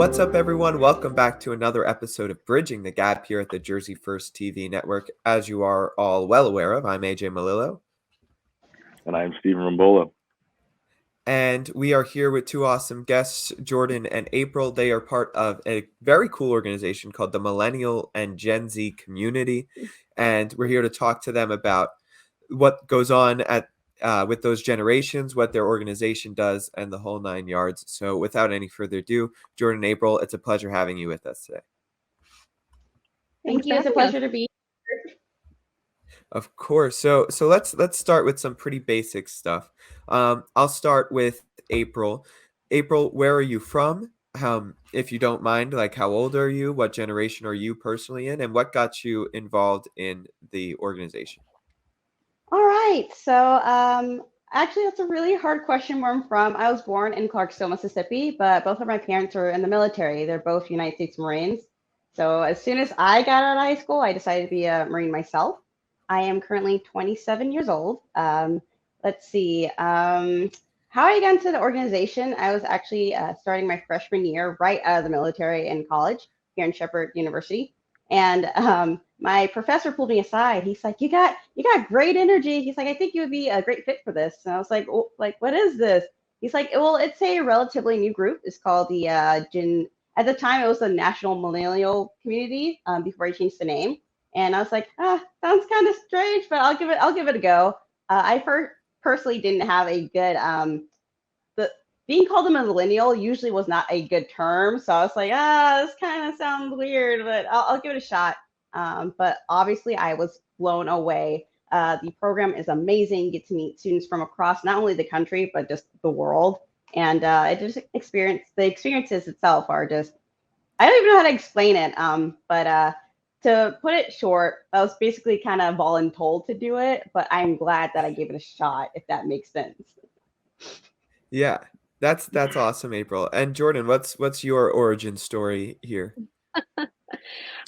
What's up, everyone? Welcome back to another episode of Bridging the Gap here at the Jersey First TV network. As you are all well aware of, I'm AJ Malillo, And I'm Stephen Rambola. and we are here with two awesome guests, Jordyn and April. They are part of a very cool organization called the Millennial and Gen Z Community, and we're here to talk to them about what goes on with those generations, what their organization does, and the whole nine yards. So without any further ado, Jordyn and April, it's a pleasure having you with us today. Thank you. It's a pleasure to be here. Of course. So let's start with some pretty basic stuff. I'll start with April. April, where are you from? If you don't mind, like how old are you? What generation are you personally in? And what got you involved in the organization? All right. So actually, that's a really hard question where I'm from. I was born in Clarksville, Mississippi, but both of my parents were in the military. They're both United States Marines. So as soon as I got out of high school, I decided to be a Marine myself. I am currently 27 years old. Let's see. How I got into the organization, I was actually starting my freshman year right out of the military in college here in Shepherd University. And my professor pulled me aside. He's like, "You got great energy." He's like, "I think you would be a great fit for this." And I was like, "Oh, like, what is this?" He's like, "Well, it's a relatively new group. It's called the Gen. At the time, it was the National Millennial Community. Before I changed the name." And I was like, sounds kind of strange, but I'll give it a go. I personally didn't have a good the being called a millennial usually was not a good term. So I was like, this kind of sounds weird, but I'll give it a shot. But obviously, I was blown away. The program is amazing. You get to meet students from across not only the country, but just the world. And the experiences itself are just, I don't even know how to explain it. But to put it short, I was basically kind of voluntold to do it, but I'm glad that I gave it a shot, if that makes sense. Yeah, that's awesome, April. And Jordyn, what's your origin story here?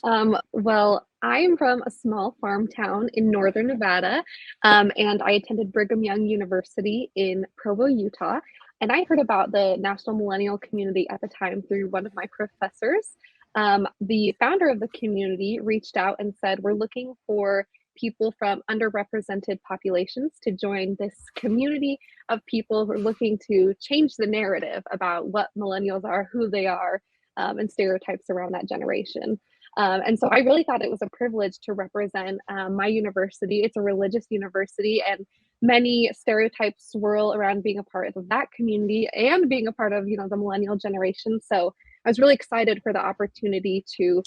Well, I am from a small farm town in northern Nevada, and I attended Brigham Young University in Provo, Utah. And I heard about the National Millennial Community at the time through one of my professors. The founder of the community reached out and said, "We're looking for people from underrepresented populations to join this community of people who are looking to change the narrative about what millennials are, who they are, and stereotypes around that generation." And so I really thought it was a privilege to represent my university. It's a religious university, and many stereotypes swirl around being a part of that community and being a part of, the millennial generation. So I was really excited for the opportunity to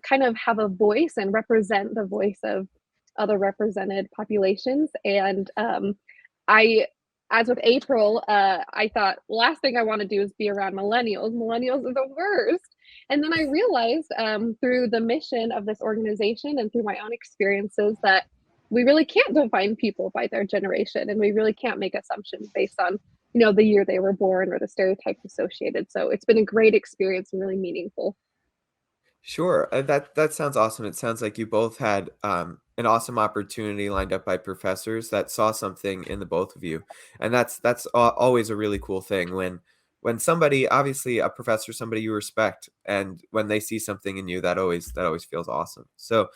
kind of have a voice and represent the voice of other represented populations. And I, as with April, I thought last thing I want to do is be around millennials. Millennials are the worst. And then I realized through the mission of this organization and through my own experiences that we really can't define people by their generation, and we really can't make assumptions based on, the year they were born or the stereotypes associated. So it's been a great experience and really meaningful. Sure, that sounds awesome. It sounds like you both had an awesome opportunity lined up by professors that saw something in the both of you, and always a really cool thing when somebody, obviously a professor, somebody you respect, and when they see something in you, that always feels awesome. So,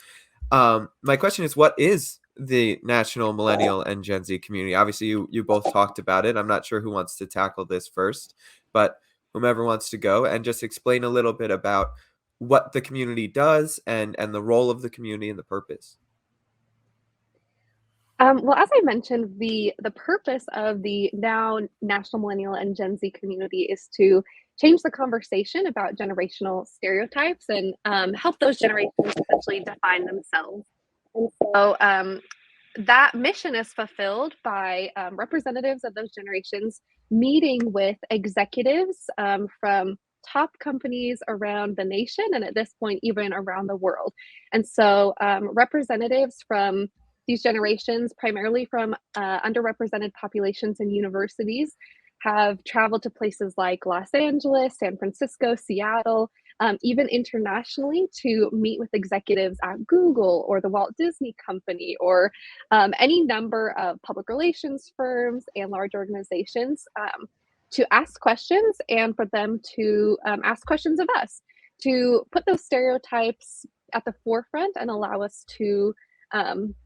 my question is, what is the National Millennial and Gen Z Community? Obviously, you both talked about it. I'm not sure who wants to tackle this first, but whomever wants to go and just explain a little bit about what the community does and the role of the community and the purpose. Well, as I mentioned, the purpose of the now National Millennial and Gen Z community is to change the conversation about generational stereotypes and help those generations essentially define themselves. And so that mission is fulfilled by representatives of those generations meeting with executives from top companies around the nation, and at this point, even around the world. And so representatives from these generations, primarily from underrepresented populations and universities, have traveled to places like Los Angeles, San Francisco, Seattle, even internationally, to meet with executives at Google or the Walt Disney Company or any number of public relations firms and large organizations to ask questions and for them to ask questions of us, to put those stereotypes at the forefront and allow us to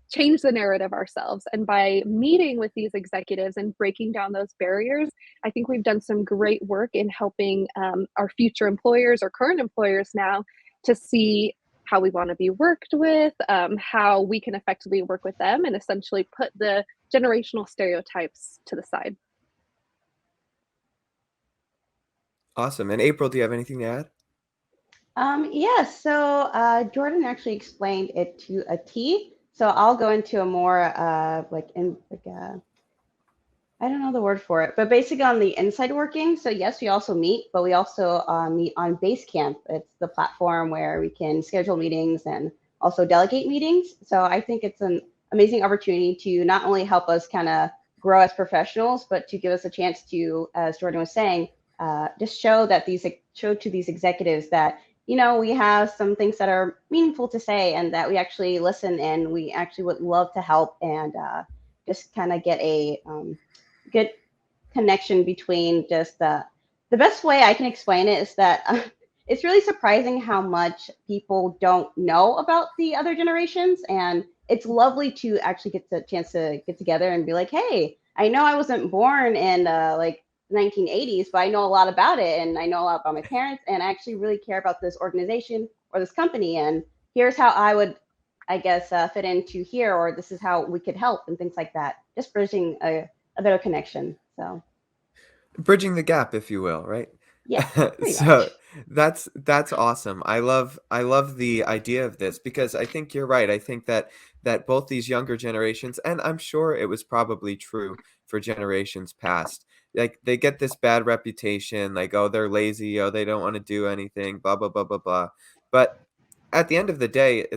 change the narrative ourselves. And by meeting with these executives and breaking down those barriers, I think we've done some great work in helping our future employers or current employers now to see how we want to be worked with, how we can effectively work with them, and essentially put the generational stereotypes to the side. Awesome. And April, do you have anything to add? Yes, so Jordyn actually explained it to a T. So I'll go into a more I don't know the word for it, but basically on the inside working. So yes, we also meet, but we also meet on Basecamp. It's the platform where we can schedule meetings and also delegate meetings. So I think it's an amazing opportunity to not only help us kind of grow as professionals, but to give us a chance to, as Jordyn was saying, just show to these executives that we have some things that are meaningful to say and that we actually listen and we actually would love to help and just kind of get a good connection between just the best way I can explain it is that it's really surprising how much people don't know about the other generations, and it's lovely to actually get the chance to get together and be like, hey, I know I wasn't born in like 1980s, but I know a lot about it, and I know a lot about my parents, and I actually really care about this organization or this company, and here's how I would, I guess, fit into here, or this is how we could help and things like that. Just bridging a better connection. So Bridging the gap, if you will, right? yeah, pretty So much. that's awesome. I love the idea of this because I think you're right. I think that both these younger generations, and I'm sure it was probably true for generations past, like they get this bad reputation, like, oh, they're lazy, oh, they don't want to do anything, blah blah blah blah blah. But at the end of the day,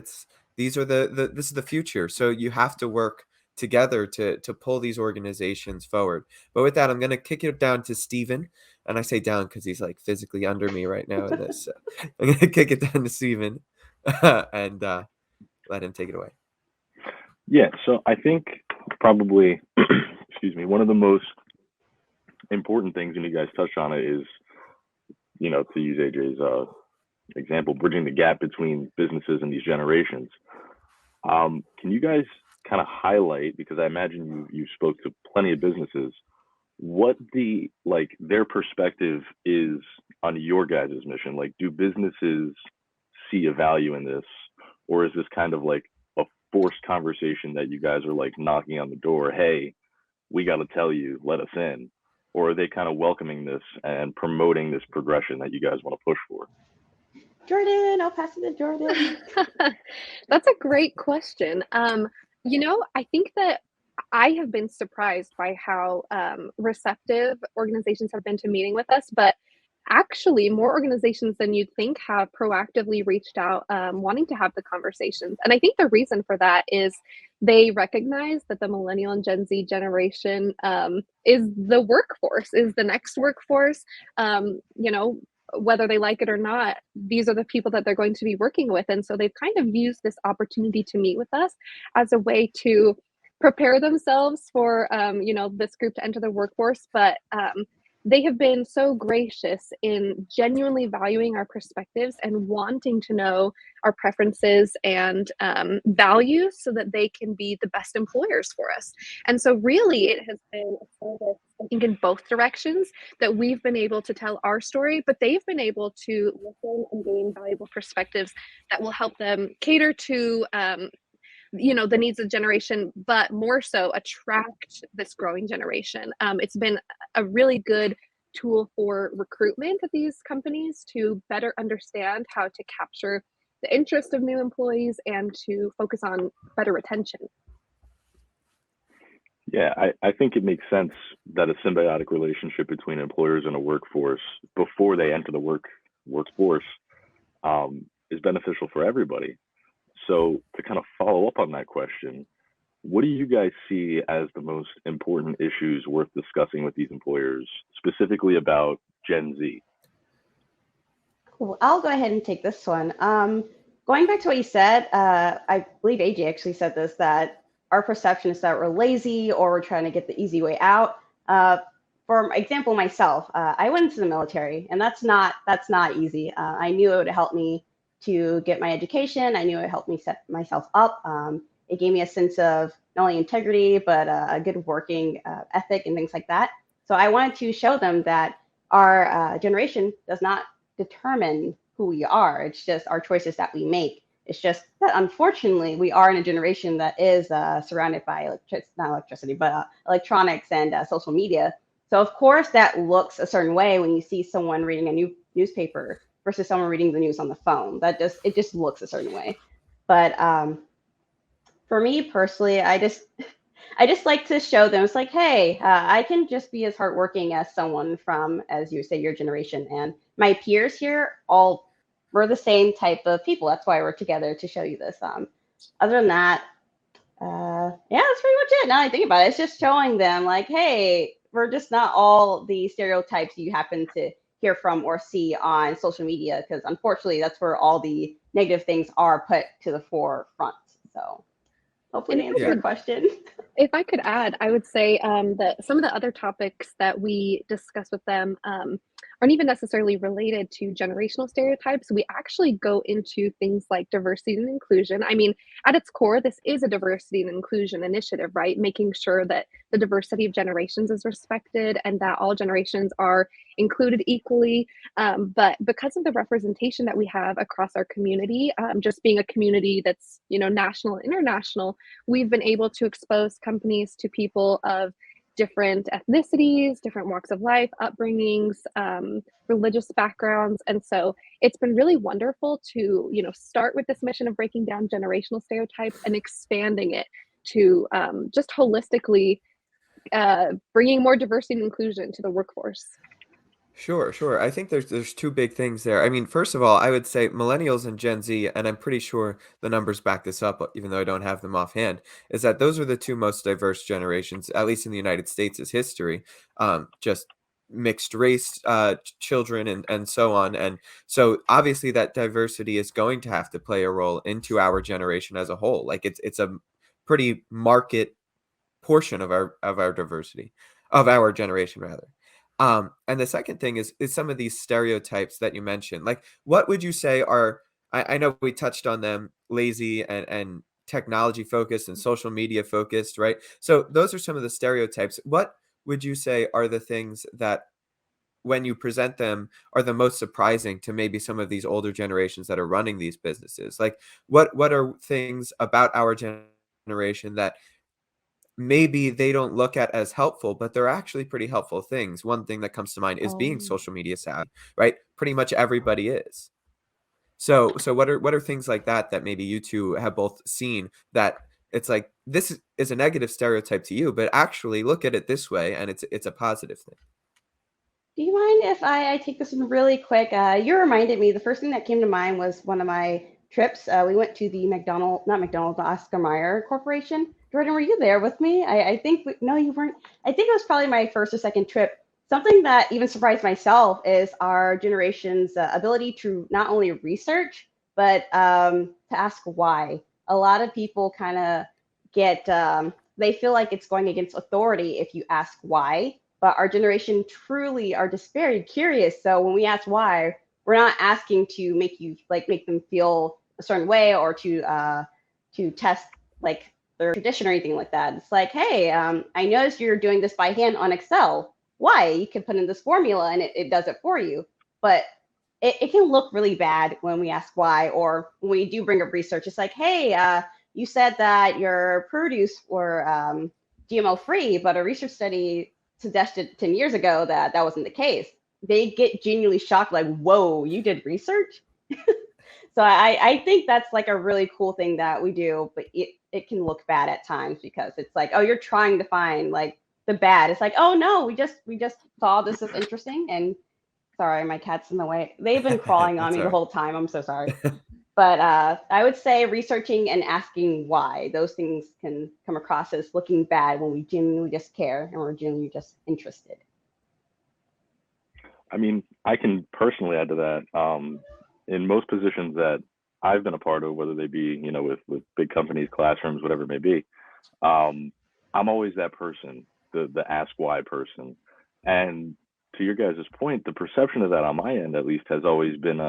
these are this is the future. So you have to work together to pull these organizations forward. But with that, I'm gonna kick it down to Steven. And I say down because he's like physically under me right now in this. So I'm gonna kick it down to Steven and let him take it away. Yeah, so I think probably, excuse me, one of the most important things, and you guys touched on it, is, to use AJ's example, bridging the gap between businesses and these generations. Can you guys kind of highlight, because I imagine you spoke to plenty of businesses, what their perspective is on your guys' mission? Like, do businesses see a value in this, or is this kind of like a forced conversation that you guys are like knocking on the door, hey, we got to tell you, let us in? Or are they kind of welcoming this and promoting this progression that you guys want to push for? Jordyn, I'll pass it to Jordyn. That's a great question. I think that I have been surprised by how receptive organizations have been to meeting with us, but actually, more organizations than you'd think have proactively reached out, wanting to have the conversations. And I think the reason for that is they recognize that the millennial and Gen Z generation is the workforce, is the next workforce. Whether they like it or not, these are the people that they're going to be working with. And so they've kind of used this opportunity to meet with us as a way to prepare themselves for, this group to enter the workforce. But they have been so gracious in genuinely valuing our perspectives and wanting to know our preferences and values so that they can be the best employers for us. And so really it has been a service, I think, in both directions, that we've been able to tell our story, but they've been able to listen and gain valuable perspectives that will help them cater to the needs of the generation, but more so attract this growing generation. It's been a really good tool for recruitment at these companies to better understand how to capture the interest of new employees and to focus on better retention. Yeah, I think it makes sense that a symbiotic relationship between employers and a workforce before they enter the workforce is beneficial for everybody. So to kind of follow up on that question, what do you guys see as the most important issues worth discussing with these employers, specifically about Gen Z? Cool. I'll go ahead and take this one. Going back to what you said, I believe AJ actually said this, that our perception is that we're lazy or we're trying to get the easy way out. for example, myself, I went into the military, and that's not easy. I knew it would help me to get my education. I knew it helped me set myself up. It gave me a sense of not only integrity but a good working ethic and things like that. So I wanted to show them that our generation does not determine who we are. It's just our choices that we make. It's just that unfortunately we are in a generation that is surrounded by not electricity, but electronics and social media. So of course that looks a certain way when you see someone reading a new newspaper versus someone reading the news on the phone. It just looks a certain way. But for me personally, I just like to show them it's like, hey, I can just be as hardworking as someone from, as you say, your generation, and my peers here all we're the same type of people. That's why we're together to show you this. Other than that, yeah, that's pretty much it. Now that I think about it, it's just showing them like, hey, we're just not all the stereotypes you happen to hear from or see on social media, because unfortunately, that's where all the negative things are put to the forefront. So hopefully, And to if I answer your Yeah. could question. If I could add, I would say that some of the other topics that we discuss with them aren't even necessarily related to generational stereotypes. We actually go into things like diversity and inclusion. I mean, at its core, this is a diversity and inclusion initiative, right? Making sure that the diversity of generations is respected and that all generations are included equally. But because of the representation that we have across our community, just being a community that's, national and international, we've been able to expose companies to people of different ethnicities, different walks of life, upbringings, religious backgrounds. And so it's been really wonderful to, start with this mission of breaking down generational stereotypes and expanding it to just holistically bringing more diversity and inclusion to the workforce. Sure, sure. I think there's two big things there. I mean, first of all, I would say millennials and Gen Z, and I'm pretty sure the numbers back this up, even though I don't have them offhand, is that those are the two most diverse generations, at least in the United States' history. Just mixed race children and so on. And so obviously that diversity is going to have to play a role into our generation as a whole. Like it's a pretty marked portion of our diversity, of our generation rather. And the second thing is some of these stereotypes that you mentioned. Like, what would you say are? I know we touched on them, lazy and technology focused and social media focused, right? So those are some of the stereotypes. What would you say are the things that, when you present them, are the most surprising to maybe some of these older generations that are running these businesses? Like, what are things about our generation that maybe they don't look at as helpful, but they're actually pretty helpful things? One thing that comes to mind is being Oh. social media savvy, right? Pretty much everybody is. So what are things like that that maybe you two have both seen, that it's like this is a negative stereotype to you, but actually look at it this way and it's a positive thing. Do you mind if I take this one really quick? You reminded me, the first thing that came to mind was one of my trips. We went to the not McDonald's, the Oscar Mayer Corporation. Jordan, were you there with me? I think, no, you weren't. I think it was probably my first or second trip. Something that even surprised myself is our generation's ability to not only research, but to ask why. A lot of people kind of they feel like it's going against authority if you ask why, but our generation truly are just very curious. So when we ask why, we're not asking to make them feel a certain way or to test like their tradition or anything like that. It's like, hey, I noticed you're doing this by hand on Excel. Why? You can put in this formula and it does it for you. But it can look really bad when we ask why, or when we do bring up research. It's like, hey, you said that your produce were GMO free, but a research study suggested 10 years ago that that wasn't the case. They get genuinely shocked, like, whoa, you did research? So I think that's like a really cool thing that we do, but it can look bad at times because it's like, oh, you're trying to find like the bad. It's like, oh no, we just saw this is interesting. And sorry, my cat's in the way. They've been crawling on That's me all the right. whole time. I'm so sorry. But I would say researching and asking why, those things can come across as looking bad when we genuinely just care and we're genuinely just interested. I mean, I can personally add to that. In most positions that I've been a part of, whether they be, with big companies, classrooms, whatever it may be, um, I'm always that person, the ask why person. And to your guys' point, the perception of that on my end, at least, has always been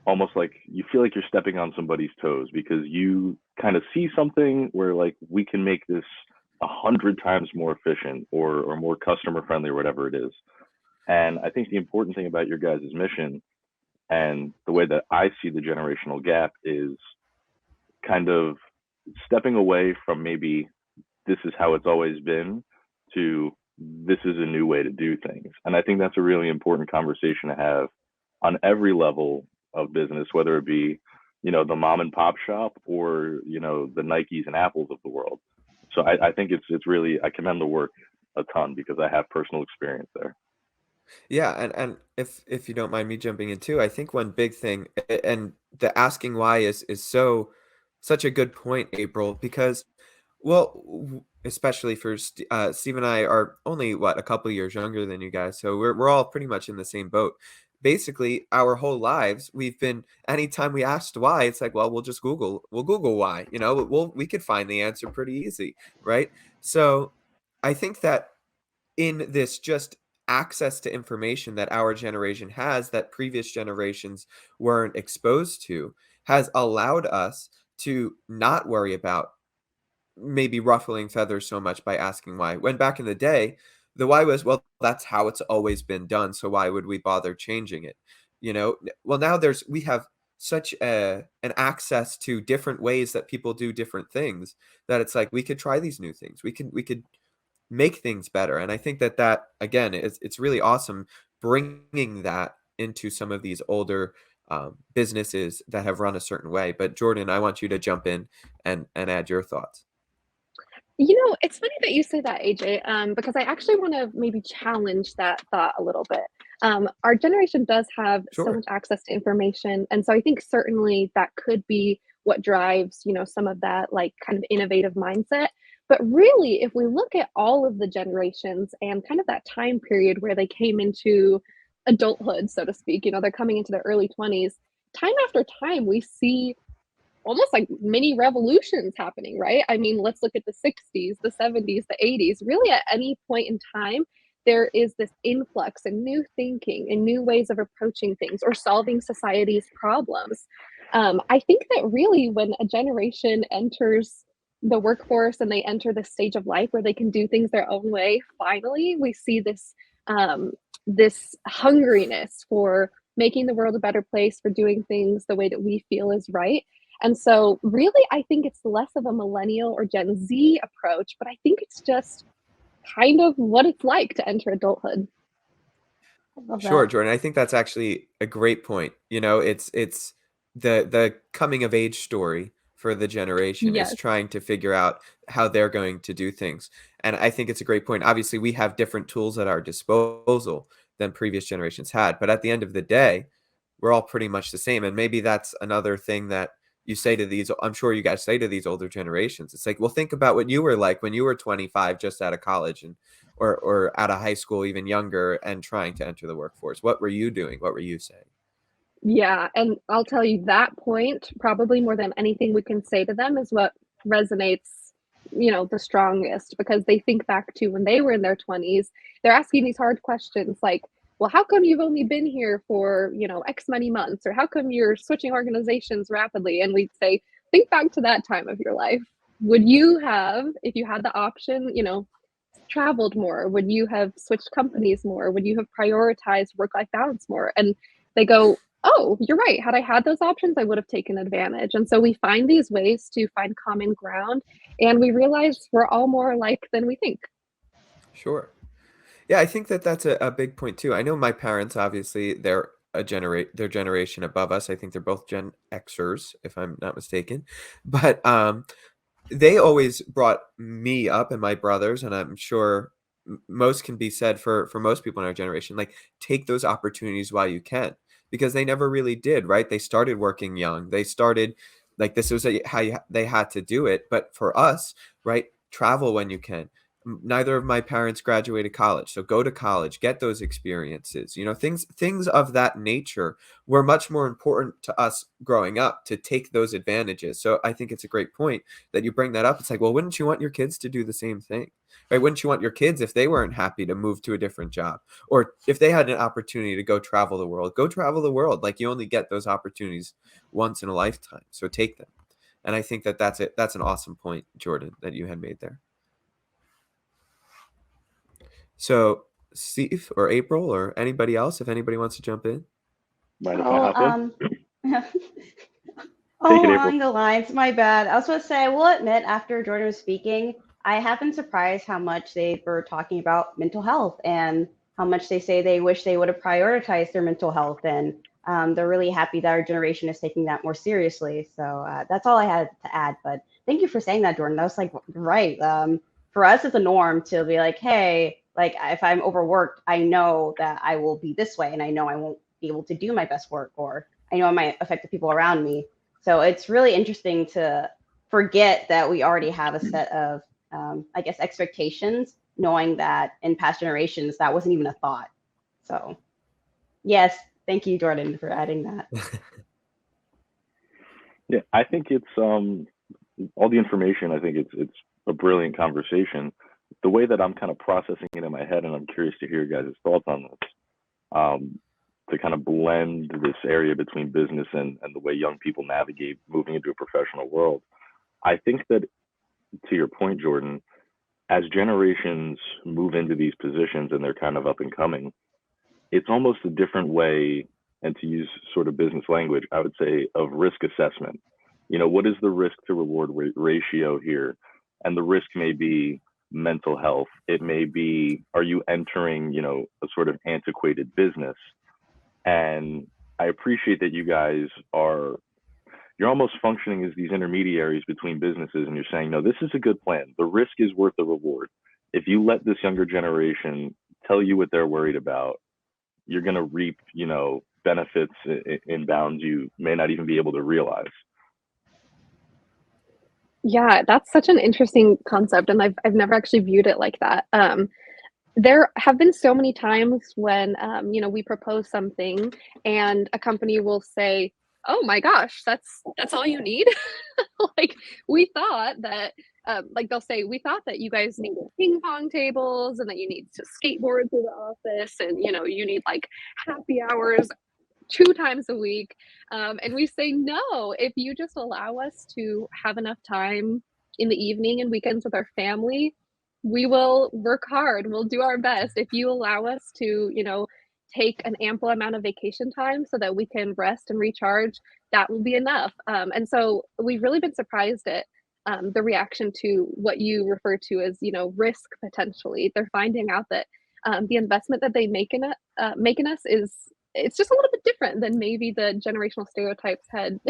almost like you feel like you're stepping on somebody's toes because you kind of see something where like we can make this 100 times more efficient or more customer friendly or whatever it is. And I think the important thing about your guys' mission and the way that I see the generational gap is kind of stepping away from maybe this is how it's always been to this is a new way to do things. And I think that's a really important conversation to have on every level of business, whether it be, the mom and pop shop or, the Nikes and Apples of the world. So I think it's really, I commend the work a ton because I have personal experience there. Yeah, and if you don't mind me jumping in too, I think one big thing and the asking why is such a good point, April, because well, especially for Steve and I are only what a couple years younger than you guys, so we're all pretty much in the same boat. Basically, our whole lives, we've been anytime we asked why, it's like, well, we'll Google why, we could find the answer pretty easy, right? So I think that in this just access to information that our generation has that previous generations weren't exposed to has allowed us to not worry about maybe ruffling feathers so much by asking why. When back in the day, the why was, well, that's how it's always been done, so why would we bother changing it? Well, now we have such an access to different ways that people do different things that it's like we could try these new things. We could make things better. And I think that again is it's really awesome bringing that into some of these older businesses that have run a certain way. But Jordyn, I want you to jump in and add your thoughts. It's funny that you say that, AJ, because I actually want to maybe challenge that thought a little bit. Our generation does have so Sure. much access to information, and so I think certainly that could be what drives, some of that like kind of innovative mindset. But really, if we look at all of the generations and kind of that time period where they came into adulthood, so to speak, they're coming into their early 20s, time after time, we see almost like mini revolutions happening, right? I mean, let's look at the 60s, the 70s, the 80s. Really, at any point in time, there is this influx and new thinking and new ways of approaching things or solving society's problems. I think that really, when a generation enters the workforce and they enter this stage of life where they can do things their own way, finally, we see this hungriness for making the world a better place, for doing things the way that we feel is right. And so, really, I think it's less of a millennial or Gen Z approach, but I think it's just kind of what it's like to enter adulthood. I love Sure, that. Jordan. I think that's actually a great point. It's the coming of age story for the generation is Yes. trying to figure out how they're going to do things. And I think it's a great point. Obviously, we have different tools at our disposal than previous generations had, but at the end of the day, we're all pretty much the same. And maybe that's another thing that you say to these, I'm sure you guys say to these older generations. It's like, well, think about what you were like when you were 25 just out of college and or out of high school, even younger, and trying to enter the workforce. What were you doing? What were you saying? Yeah, and I'll tell you that point, probably more than anything we can say to them, is what resonates, the strongest because they think back to when they were in their 20s. They're asking these hard questions like, well, how come you've only been here for, X many months? Or how come you're switching organizations rapidly? And we'd say, think back to that time of your life. Would you have, if you had the option, traveled more? Would you have switched companies more? Would you have prioritized work life balance more? And they go, oh, you're right. Had I had those options, I would have taken advantage. And so we find these ways to find common ground and we realize we're all more alike than we think. Sure. Yeah, I think that that's a big point too. I know my parents, obviously, their generation above us. I think they're both Gen Xers, if I'm not mistaken. But they always brought me up and my brothers, and I'm sure most can be said for most people in our generation, like take those opportunities while you can, because they never really did, right? They started working young. They started like this was how they had to do it. But for us, right, travel when you can. neither of my parents graduated college, so go to college, get those experiences. Things of that nature were much more important to us growing up to take those advantages. So I think it's a great point that you bring that up. It's like, well, wouldn't you want your kids to do the same thing? Right? Wouldn't you want your kids, if they weren't happy, to move to a different job? Or if they had an opportunity to go travel the world, go travel the world. Like, you only get those opportunities once in a lifetime. So take them. And I think that that's it. That's an awesome point, Jordyn, that you had made there. So Steve or April or anybody else, if anybody wants to jump in. Mind if I Oh, hop in? Take oh, it, April. along the lines, my bad. I was supposed to say, I will admit, after Jordan was speaking, I have been surprised how much they were talking about mental health and how much they say they wish they would have prioritized their mental health. And they're really happy that our generation is taking that more seriously. So that's all I had to add. But thank you for saying that, Jordan. That was like, right. For us, it's a norm to be like, hey, like if I'm overworked, I know that I will be this way and I know I won't be able to do my best work, or I know it might affect the people around me. So it's really interesting to forget that we already have a set of, I guess, expectations, knowing that in past generations, that wasn't even a thought. So, yes, thank you, Jordan, for adding that. Yeah, I think it's all the information. I think it's a brilliant conversation. The way that I'm kind of processing it in my head, and I'm curious to hear your guys' thoughts on this, to kind of blend this area between business and the way young people navigate moving into a professional world. I think that, to your point, Jordyn, as generations move into these positions and they're kind of up and coming, it's almost a different way, and to use sort of business language, I would say, of risk assessment. What is the risk to reward ratio here? And the risk may be mental health. It may be, are you entering, a sort of antiquated business? And I appreciate that you guys you're almost functioning as these intermediaries between businesses, and you're saying, no, this is a good plan. The risk is worth the reward. If you let this younger generation tell you what they're worried about, you're going to reap, benefits in bounds you may not even be able to realize. Yeah, that's such an interesting concept, and I've never actually viewed it like that. There have been so many times when, we propose something and a company will say, "Oh my gosh, that's all you need?" Like, we thought that, like, they'll say, "We thought that you guys needed ping pong tables and that you need to skateboard through the office and, you need, like, happy hours 2 times a week." And we say, "No, if you just allow us to have enough time in the evening and weekends with our family, we will work hard, we'll do our best. If you allow us to, take an ample amount of vacation time so that we can rest and recharge, that will be enough." And so we've really been surprised at the reaction to what you refer to as, risk potentially. They're finding out that the investment that they make in us is it's just a little bit different than maybe the generational stereotypes had,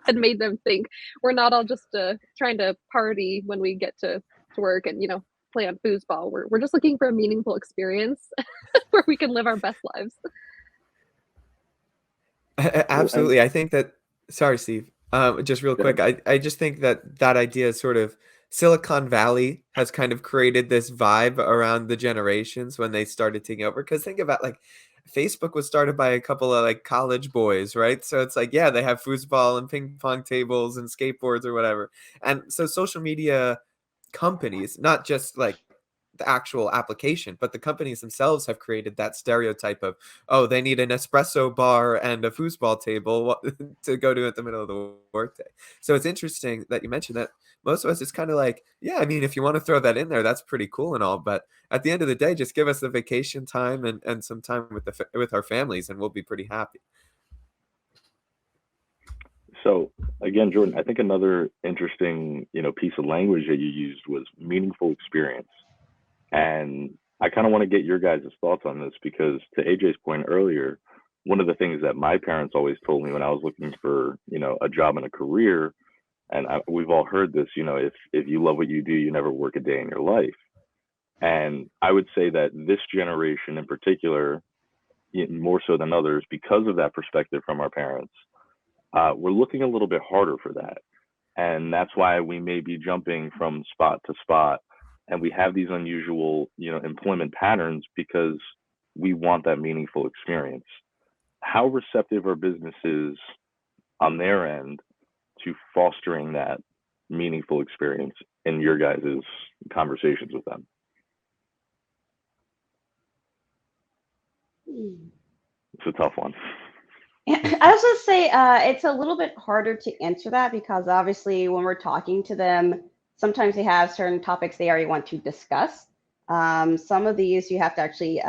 had made them think. We're not all just trying to party when we get to work and play on foosball. We're just looking for a meaningful experience where we can live our best lives. Well, and Absolutely. I think that, sorry, Steve, just real go quick. ahead. I just think that idea is sort of Silicon Valley has kind of created this vibe around the generations when they started taking over. Because think about, like, Facebook was started by a couple of like college boys, right? So it's like, yeah, they have foosball and ping pong tables and skateboards or whatever. And so social media companies, not just like the actual application, but the companies themselves have created that stereotype of, oh, they need an espresso bar and a foosball table to go to at the middle of the workday. So it's interesting that you mentioned that. Most of us, it's kind of like, yeah, I mean, if you want to throw that in there, that's pretty cool and all, but at the end of the day, just give us the vacation time and some time with with our families, and we'll be pretty happy. So again, Jordyn, I think another interesting, piece of language that you used was meaningful experience. And I kind of want to get your guys' thoughts on this because, to AJ's point earlier, one of the things that my parents always told me when I was looking for, a job and a career, and we've all heard this, if you love what you do, you never work a day in your life. And I would say that this generation in particular, more so than others, because of that perspective from our parents, we're looking a little bit harder for that. And that's why we may be jumping from spot to spot and we have these unusual, employment patterns because we want that meaningful experience. How receptive are businesses on their end to fostering that meaningful experience in your guys' conversations with them? It's a tough one. I was going to say it's a little bit harder to answer that because obviously when we're talking to them, sometimes they have certain topics they already want to discuss. Some of these you have to actually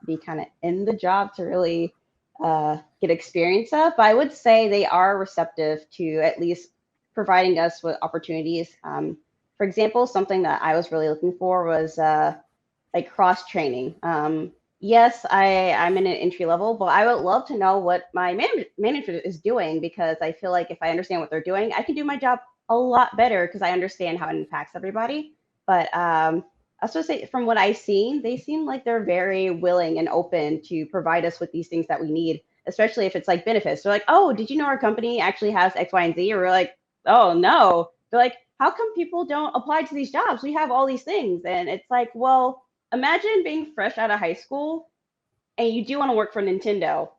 be kind of in the job to really get experience of. But I would say they are receptive to at least providing us with opportunities. For example, something that I was really looking for was like cross training. Yes, I'm in an entry level, but I would love to know what my manager is doing because I feel like if I understand what they're doing, I can do my job a lot better because I understand how it impacts everybody. But I was supposed to say, from what I've seen, they seem like they're very willing and open to provide us with these things that we need, especially if it's like benefits. They're like, oh, did you know our company actually has X, Y, and Z? Or we're like, oh, no. They're like, how come people don't apply to these jobs? We have all these things. And it's like, well, imagine being fresh out of high school and you do want to work for Nintendo.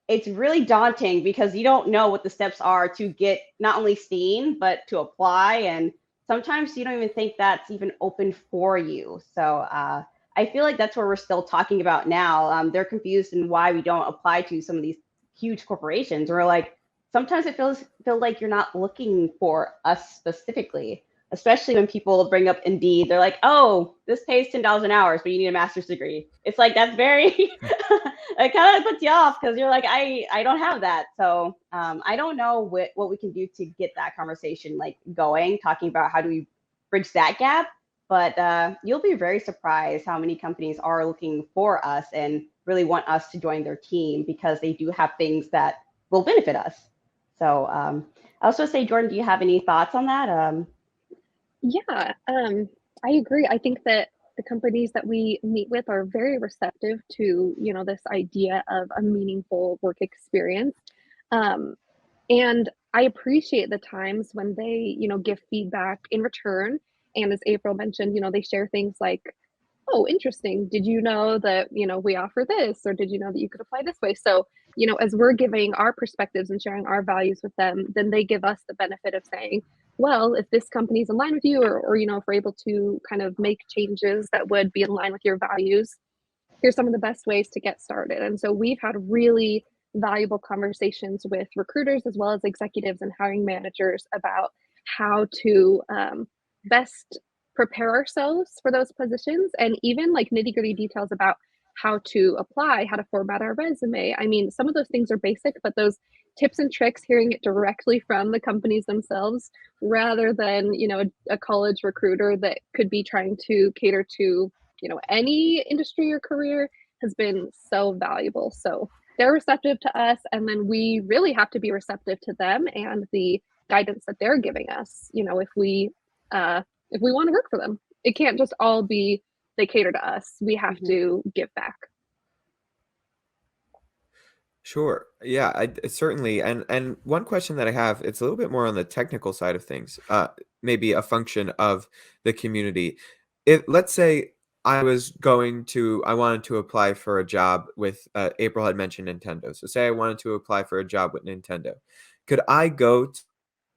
It's really daunting because you don't know what the steps are to get not only seen, but to apply. And sometimes you don't even think that's even open for you. So I feel like that's where we're still talking about now. They're confused in why we don't apply to some of these huge corporations. We're like, sometimes it feel like you're not looking for us specifically, especially when people bring up Indeed. They're like, oh, this pays $10 an hour, but you need a master's degree. It's like, that's very, it kind of puts you off because you're like, I don't have that. So I don't know what we can do to get that conversation like going, talking about how do we bridge that gap. But you'll be very surprised how many companies are looking for us and really want us to join their team because they do have things that will benefit us. So I also say, Jordyn, do you have any thoughts on that? Yeah, I agree. I think that the companies that we meet with are very receptive to, this idea of a meaningful work experience. Um, and I appreciate the times when they, give feedback in return. And as April mentioned, they share things like, oh, interesting. Did you know that, we offer this, or did you know that you could apply this way? So, as we're giving our perspectives and sharing our values with them, then they give us the benefit of saying, well, if this company's in line with you, or if we're able to kind of make changes that would be in line with your values, here's some of the best ways to get started. And so we've had really valuable conversations with recruiters as well as executives and hiring managers about how to best prepare ourselves for those positions, and even like nitty gritty details about how to apply, how to format our resume. I mean, some of those things are basic, but those tips and tricks, hearing it directly from the companies themselves rather than, a college recruiter that could be trying to cater to, any industry or career, has been so valuable. So they're receptive to us, and then we really have to be receptive to them and the guidance that they're giving us, if we want to work for them. It can't just all be they cater to us. We have to give back. Sure. Yeah, certainly. And one question that I have, it's a little bit more on the technical side of things. Maybe a function of the community. If let's say I wanted to apply for a job with April had mentioned Nintendo. So say I wanted to apply for a job with Nintendo. Could I go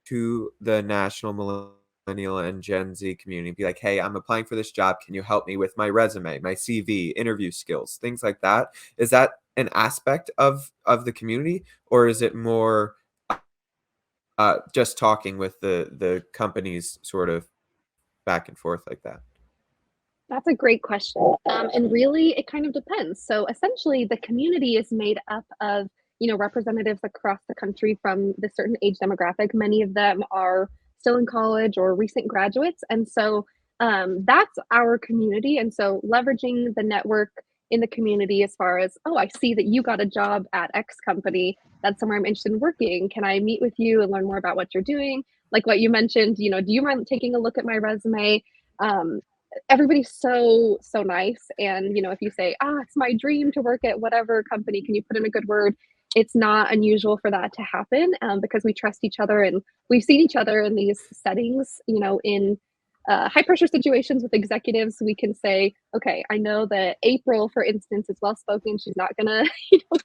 to the national millennial and Gen Z community and be like, "Hey, I'm applying for this job. Can you help me with my resume, my CV, interview skills, things like that?" Is that an aspect of the community, or is it more just talking with the companies sort of back and forth like that? That's a great question. And really, it kind of depends. So essentially, the community is made up of, representatives across the country from the certain age demographic. Many of them are still in college or recent graduates. And so that's our community. And so leveraging the network in the community as far as, oh, I see that you got a job at X company. That's somewhere I'm interested in working. Can I meet with you and learn more about what you're doing? Like what you mentioned, do you mind taking a look at my resume? Everybody's so nice, and if you say, it's my dream to work at whatever company, can you put in a good word, it's not unusual for that to happen, because we trust each other and we've seen each other in these settings, in high pressure situations with executives, we can say, okay, I know that April, for instance, is well spoken. She's not gonna,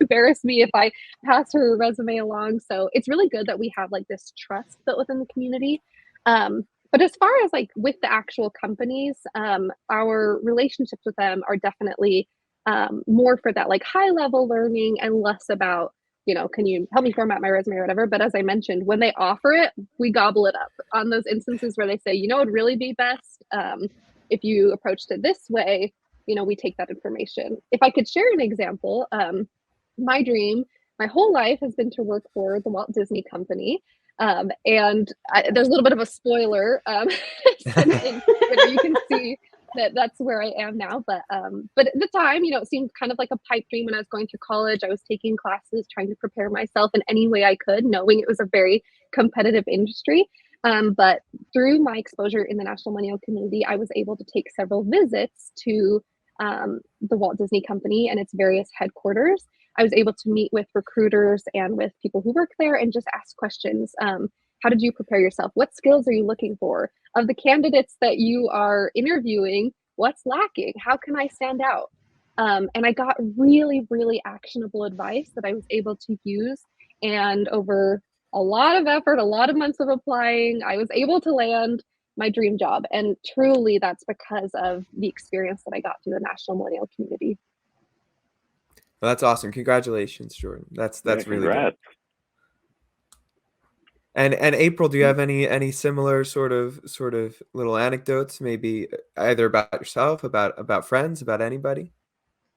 embarrass me if I pass her resume along. So it's really good that we have like this trust built within the community. But as far as like with the actual companies, our relationships with them are definitely more for that like high level learning and less about, can you help me format my resume or whatever. But as I mentioned, when they offer it, we gobble it up on those instances where they say, it'd really be best if you approached it this way. We take that information. If I could share an example, my dream my whole life has been to work for the Walt Disney Company. And there's a little bit of a spoiler, and you can see that's where I am now. But at the time, it seemed kind of like a pipe dream when I was going through college. I was taking classes, trying to prepare myself in any way I could, knowing it was a very competitive industry. But through my exposure in the National Millennial community, I was able to take several visits to the Walt Disney Company and its various headquarters. I was able to meet with recruiters and with people who work there and just ask questions. How did you prepare yourself? What skills are you looking for? Of the candidates that you are interviewing, what's lacking? How can I stand out? And I got really, really actionable advice that I was able to use. And over a lot of effort, a lot of months of applying, I was able to land my dream job. And truly, that's because of the experience that I got through the National Millennial community. Well, that's awesome. Congratulations, Jordyn. That's really good. Congrats. And April, do you have any similar sort of little anecdotes, maybe either about yourself, about friends, about anybody?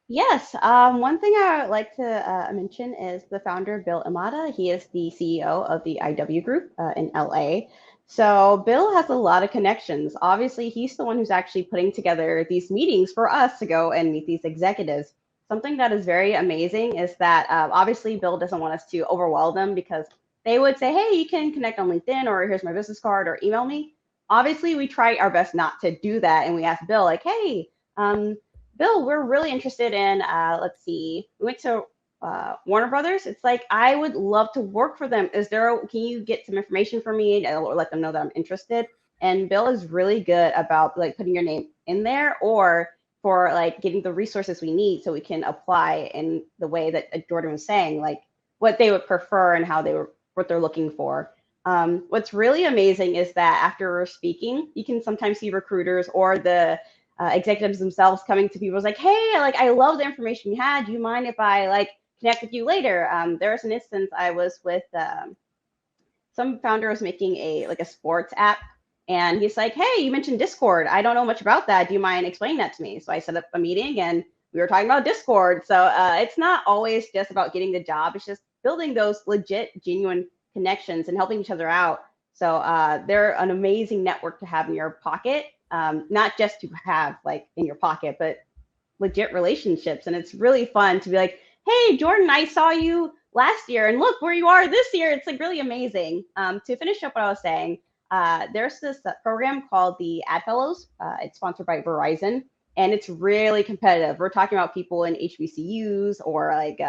Yes. One thing I would like to mention is the founder, Bill Imada. He is the CEO of the IW Group in LA. So Bill has a lot of connections. Obviously, he's the one who's actually putting together these meetings for us to go and meet these executives. Something that is very amazing is that obviously Bill doesn't want us to overwhelm them because they would say, hey, you can connect on LinkedIn, or here's my business card, or email me. Obviously, we try our best not to do that. And we ask Bill, like, hey, Bill, we're really interested in, let's see, we went to Warner Brothers. It's like, I would love to work for them. Can you get some information for me or let them know that I'm interested? And Bill is really good about like putting your name in there, or for like getting the resources we need so we can apply in the way that Jordyn was saying, like what they would prefer and what they're looking for. What's really amazing is that after we're speaking, you can sometimes see recruiters or the executives themselves coming to people like, hey, like I love the information you had. Do you mind if I like connect with you later? There was an instance I was with some founder was making a sports app, and he's like, hey, you mentioned Discord. I don't know much about that. Do you mind explaining that to me? So I set up a meeting and we were talking about Discord. So it's not always just about getting the job. It's just building those legit, genuine connections and helping each other out. So they're an amazing network to have in your pocket, not just to have like in your pocket, but legit relationships. And it's really fun to be like, hey, Jordyn, I saw you last year and look where you are this year. It's like really amazing. To finish up what I was saying, there's this program called the Ad Fellows. It's sponsored by Verizon, and it's really competitive. We're talking about people in HBCUs or like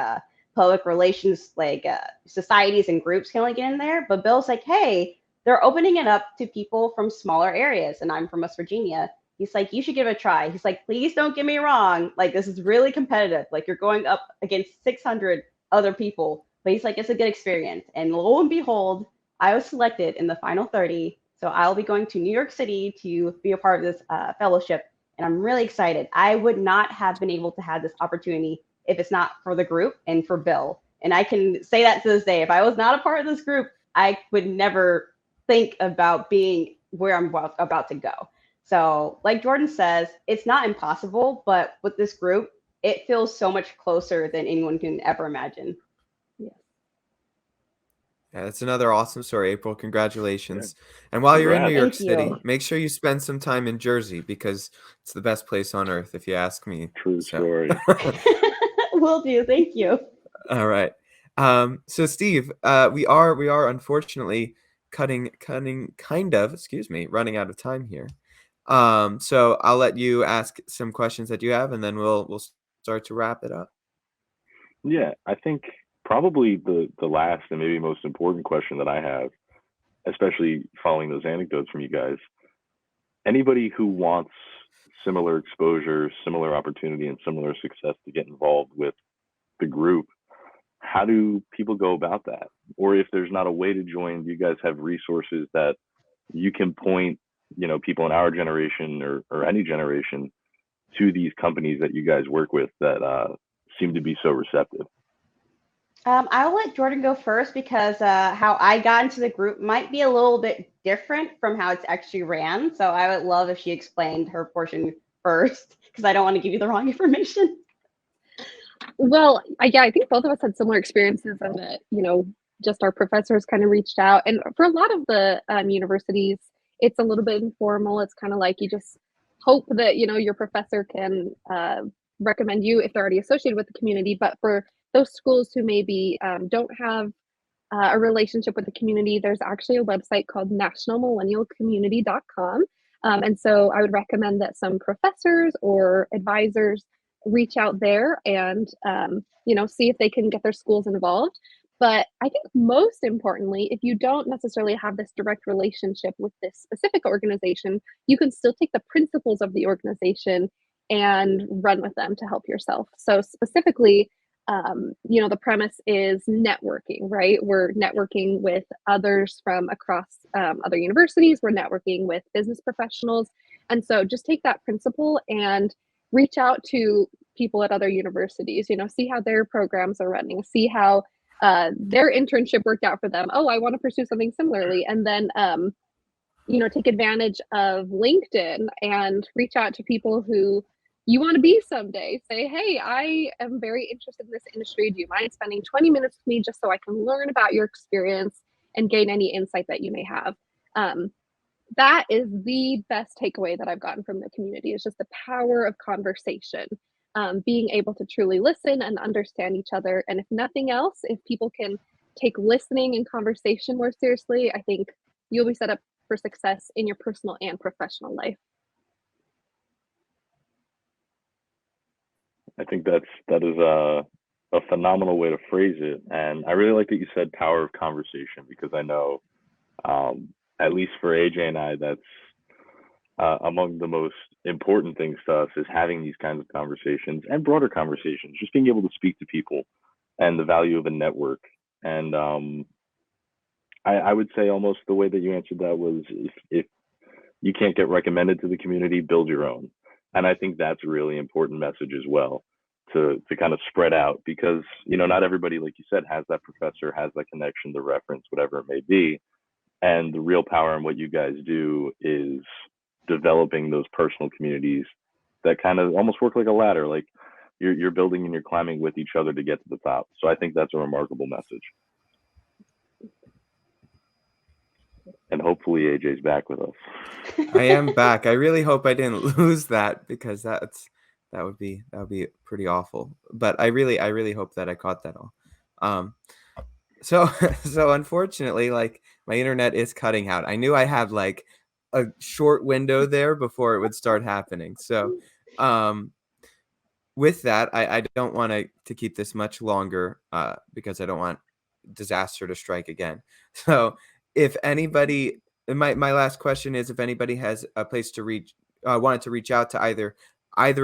public relations, like societies and groups can only get in there. But Bill's like, hey, they're opening it up to people from smaller areas, and I'm from West Virginia. He's like, you should give it a try. He's like, please don't get me wrong. Like, this is really competitive. Like, you're going up against 600 other people. But he's like, it's a good experience. And lo and behold, I was selected in the final 30. So I'll be going to New York City to be a part of this fellowship. And I'm really excited. I would not have been able to have this opportunity if it's not for the group and for Bill. And I can say that to this day. If I was not a part of this group, I would never think about being where I'm about to go. So like Jordyn says, it's not impossible, but with this group, it feels so much closer than anyone can ever imagine. Yeah, that's another awesome story, April. Congratulations. And while you're in New York City, make sure you spend some time in Jersey because it's the best place on earth, if you ask me. True story. Will do. Thank you. All right. So Steve, we are unfortunately running out of time here. So I'll let you ask some questions that you have, and then we'll start to wrap it up. Yeah, I think probably the last and maybe most important question that I have, especially following those anecdotes from you guys, anybody who wants similar exposure, similar opportunity, and similar success to get involved with the group, how do people go about that? Or if there's not a way to join, do you guys have resources that you can point, people in our generation or any generation to these companies that you guys work with that seem to be so receptive? I'll let Jordan go first because how I got into the group might be a little bit different from how it's actually ran. So I would love if she explained her portion first because I don't want to give you the wrong information. Well, yeah, I think both of us had similar experiences and that, just our professors kind of reached out. And for a lot of the universities, it's a little bit informal. It's kind of like you just hope that, your professor can recommend you if they're already associated with the community. But for those schools who maybe don't have a relationship with the community, there's actually a website called nationalmillennialcommunity.com. And so I would recommend that some professors or advisors reach out there and see if they can get their schools involved. But I think most importantly, if you don't necessarily have this direct relationship with this specific organization, you can still take the principles of the organization and run with them to help yourself. So specifically, the premise is networking, right? We're networking with others from across other universities. We're networking with business professionals. And so just take that principle and reach out to people at other universities, see how their programs are running, see how their internship worked out for them. Oh, I want to pursue something similarly. And then, take advantage of LinkedIn and reach out to people who you want to be someday. Say, hey, I am very interested in this industry. Do you mind spending 20 minutes with me just so I can learn about your experience and gain any insight that you may have? That is the best takeaway that I've gotten from the community is just the power of conversation, being able to truly listen and understand each other. And if nothing else, if people can take listening and conversation more seriously, I think you'll be set up for success in your personal and professional life. I think that is a phenomenal way to phrase it, and I really like that you said power of conversation because I know, at least for AJ and I, that's among the most important things to us is having these kinds of conversations and broader conversations, just being able to speak to people and the value of a network. And I would say almost the way that you answered that was if you can't get recommended to the community, build your own. And I think that's a really important message as well to kind of spread out because, not everybody, like you said, has that professor, has that connection, the reference, whatever it may be. And the real power in what you guys do is developing those personal communities that kind of almost work like a ladder, like you're building and you're climbing with each other to get to the top. So I think that's a remarkable message. And hopefully AJ's back with us. I am back. I really hope I didn't lose that because that would be pretty awful. But I really hope that I caught that all. So unfortunately, like my internet is cutting out. I knew I had like a short window there before it would start happening. So with that, I don't want to keep this much longer because I don't want disaster to strike again. So if anybody, my last question is if anybody has a place to reach, wanted to reach out to either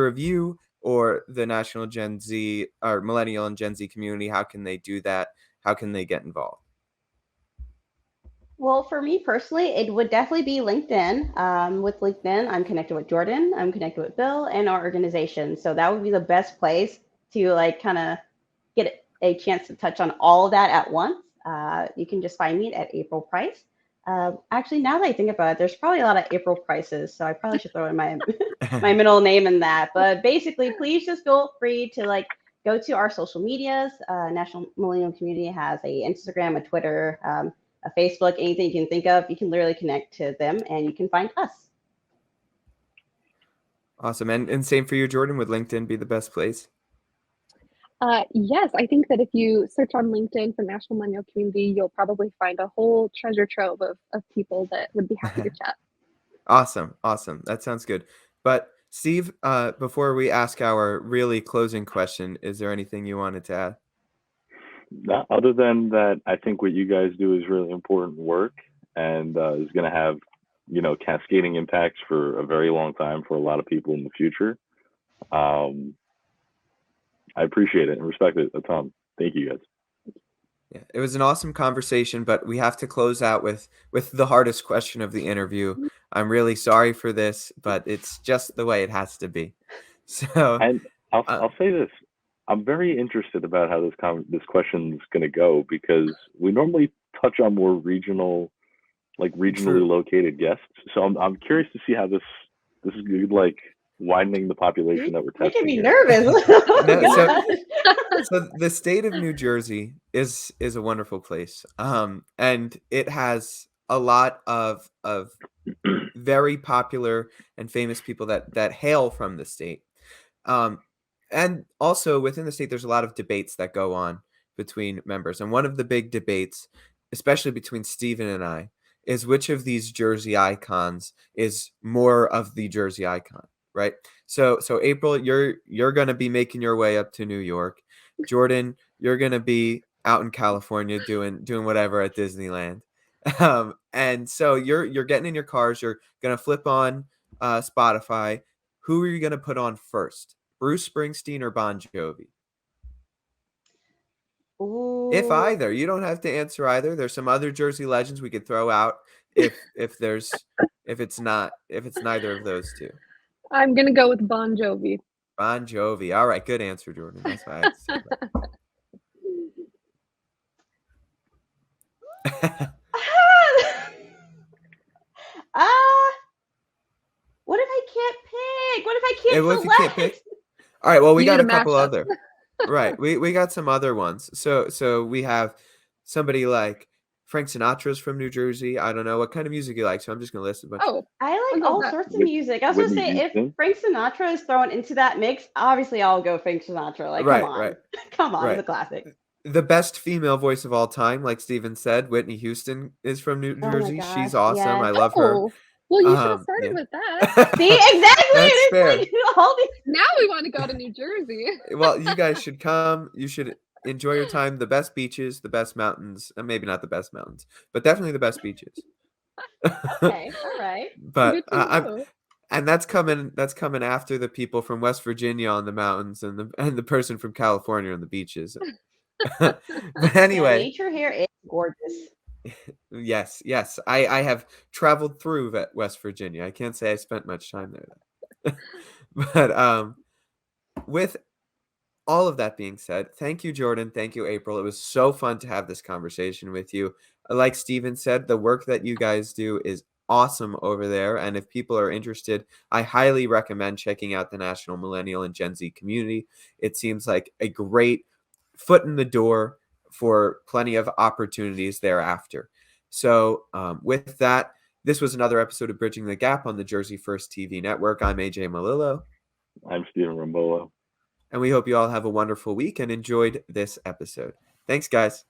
of you or the National Gen Z or Millennial and Gen Z community, how can they do that? How can they get involved? Well, for me personally, it would definitely be LinkedIn. With LinkedIn, I'm connected with Jordan, I'm connected with Bill, and our organization. So that would be the best place to like kind of get a chance to touch on all of that at once. You can just find me at April Price. Actually, now that I think about it, there's probably a lot of April Prices, so I probably should throw in my my middle name in that. But basically, please just feel free to like go to our social medias. National Millennial Community has a Instagram, a Twitter, a Facebook, anything you can think of. You can literally connect to them, and you can find us. Awesome, and same for you, Jordan. Would LinkedIn be the best place? Yes, I think that if you search on LinkedIn for National Millennial Community, you'll probably find a whole treasure trove of people that would be happy to chat. Awesome. That sounds good. But Steve, before we ask our really closing question, is there anything you wanted to add? Other than that, I think what you guys do is really important work and is going to have cascading impacts for a very long time for a lot of people in the future. I appreciate it and respect it a ton. Thank you guys. Yeah, it was an awesome conversation, but we have to close out with the hardest question of the interview. I'm really sorry for this, but it's just the way it has to be. So, And I'll uh, I'll say this. I'm very interested about how this question's going to go because we normally touch on more regional, like regionally true. located guests. So I'm curious to see how this is good, like widening the population that we're Making testing me here. nervous. Oh my No, so gosh. so the state of New Jersey is a wonderful place. And it has a lot of very popular and famous people that hail from the state. Um, and also within the state, there's a lot of debates that go on between members. And one of the big debates, especially between Stephen and I, is which of these Jersey icons is more of the Jersey icon, right? So April, you're gonna be making your way up to New York. Jordyn, you're gonna be out in California doing whatever at Disneyland. And so you're getting in your cars, you're gonna flip on Spotify. Who are you gonna put on first? Bruce Springsteen or Bon Jovi? If Ooh. either, you don't have to answer either. There's some other Jersey legends we could throw out if it's neither of those two. I'm gonna go with Bon Jovi. Bon Jovi. All right, good answer, Jordyn. That's why I had to say that. Ah, what if I can't pick? What if I can't What if you can't select? pick? All right, well, we You got need a a couple mashup. other. Right, we got some other ones. So we have somebody like Frank Sinatra's from New Jersey. I don't know what kind of music you like, so I'm just gonna list a bunch. Oh, I I'll like go with all that. sorts of Whit- music. I was gonna Whitney say if Houston. Frank Sinatra is thrown into that mix, obviously I'll go Frank Sinatra. Like, come Right, on, right, come on, it's a right. classic. The best female voice of all time, like Steven said, Whitney Houston is from New Oh my Jersey. gosh, She's awesome. I yes. love her. Oh, well, you should have started Yeah. with that. See, exactly. That's fair. It's like all these. Now we want to go to New Jersey. Well, you guys should come. You should enjoy your time. The best beaches, the best mountains, and maybe not the best mountains, but definitely the best beaches. Okay, all right. But Good to know. and that's coming after the people from West Virginia on the mountains and the person from California on the beaches. But Yeah, anyway, nature here is gorgeous. yes, I have traveled through West Virginia. I can't say I spent much time there though. But with all of that being said, thank you, Jordyn. Thank you, April. It was so fun to have this conversation with you. Like Steven said, the work that you guys do is awesome over there. And if people are interested, I highly recommend checking out the National Millennial and Gen Z community. It seems like a great foot in the door for plenty of opportunities thereafter. So, with that, this was another episode of Bridging the Gap on the Jersey First TV network. I'm AJ Malillo. I'm Stephen Rambola. And we hope you all have a wonderful week and enjoyed this episode. Thanks, guys.